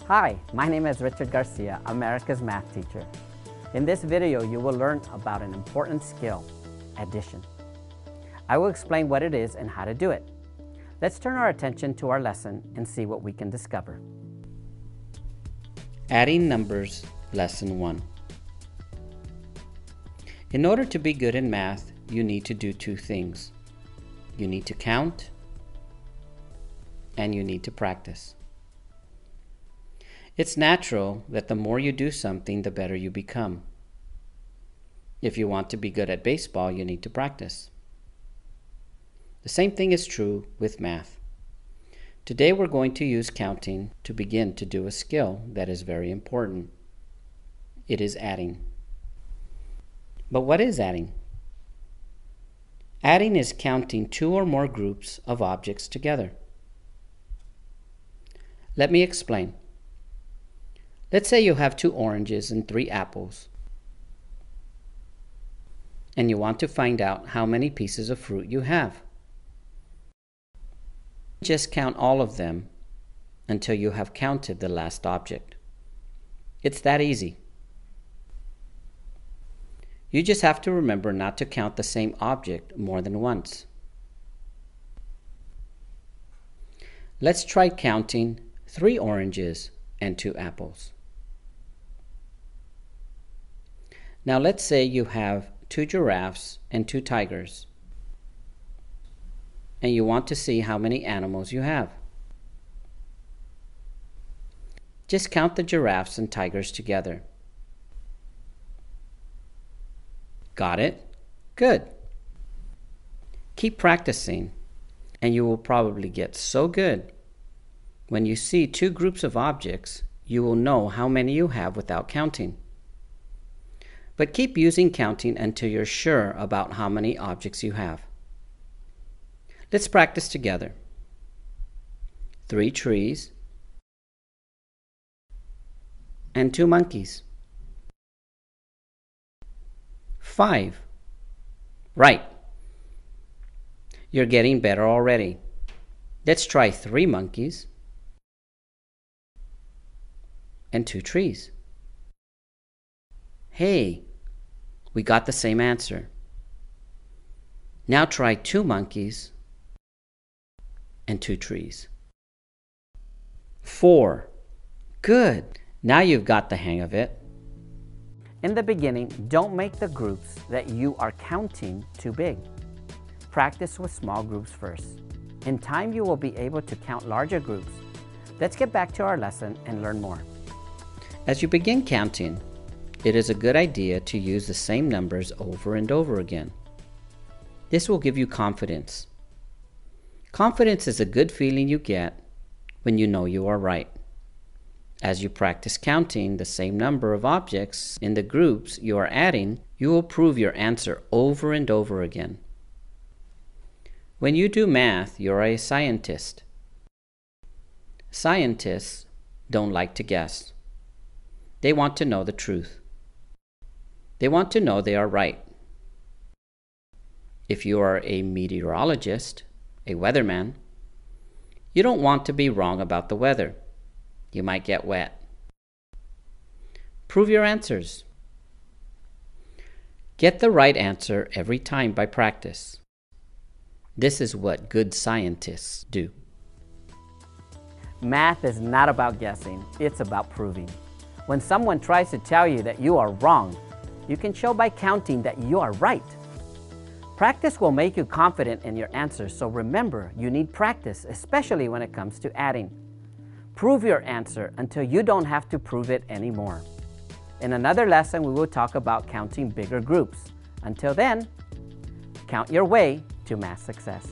Hi, my name is Richard Garcia, America's math teacher. In this video, you will learn about an important skill, addition. I will explain what it is and how to do it. Let's turn our attention to our lesson and see what we can discover. Adding numbers, lesson 1. In order to be good in math, you need to do two things. You need to count and you need to practice. It's natural that the more you do something, the better you become. If you want to be good at baseball, you need to practice. The same thing is true with math. Today we're going to use counting to begin to do a skill that is very important. It is adding. But what is adding? Adding is counting two or more groups of objects together. Let me explain. Let's say you have 2 oranges and 3 apples, and you want to find out how many pieces of fruit you have. Just count all of them until you have counted the last object. It's that easy. You just have to remember not to count the same object more than once. Let's try counting 3 oranges and 2 apples. Now let's say you have 2 giraffes and 2 tigers, and you want to see how many animals you have. Just count the giraffes and tigers together. Got it? Good. Keep practicing, and you will probably get so good. When you see 2 groups of objects, you will know how many you have without counting. But keep using counting until you're sure about how many objects you have. Let's practice together. 3 trees and 2 monkeys. 5. Right. You're getting better already. Let's try 3 monkeys and 2 trees. Hey, we got the same answer. Now try 2 monkeys and 2 trees. 4. Good. Now you've got the hang of it. In the beginning, don't make the groups that you are counting too big. Practice with small groups first. In time, you will be able to count larger groups. Let's get back to our lesson and learn more. As you begin counting, it is a good idea to use the same numbers over and over again. This will give you confidence. Confidence is a good feeling you get when you know you are right. As you practice counting the same number of objects in the groups you are adding, you will prove your answer over and over again. When you do math, you're a scientist. Scientists don't like to guess. They want to know the truth. They want to know they are right. If you are a meteorologist, a weatherman, you don't want to be wrong about the weather. You might get wet. Prove your answers. Get the right answer every time by practice. This is what good scientists do. Math is not about guessing, it's about proving. When someone tries to tell you that you are wrong, you can show by counting that you are right. Practice will make you confident in your answers, so remember, you need practice, especially when it comes to adding. Prove your answer until you don't have to prove it anymore. In another lesson, we will talk about counting bigger groups. Until then, count your way to math success.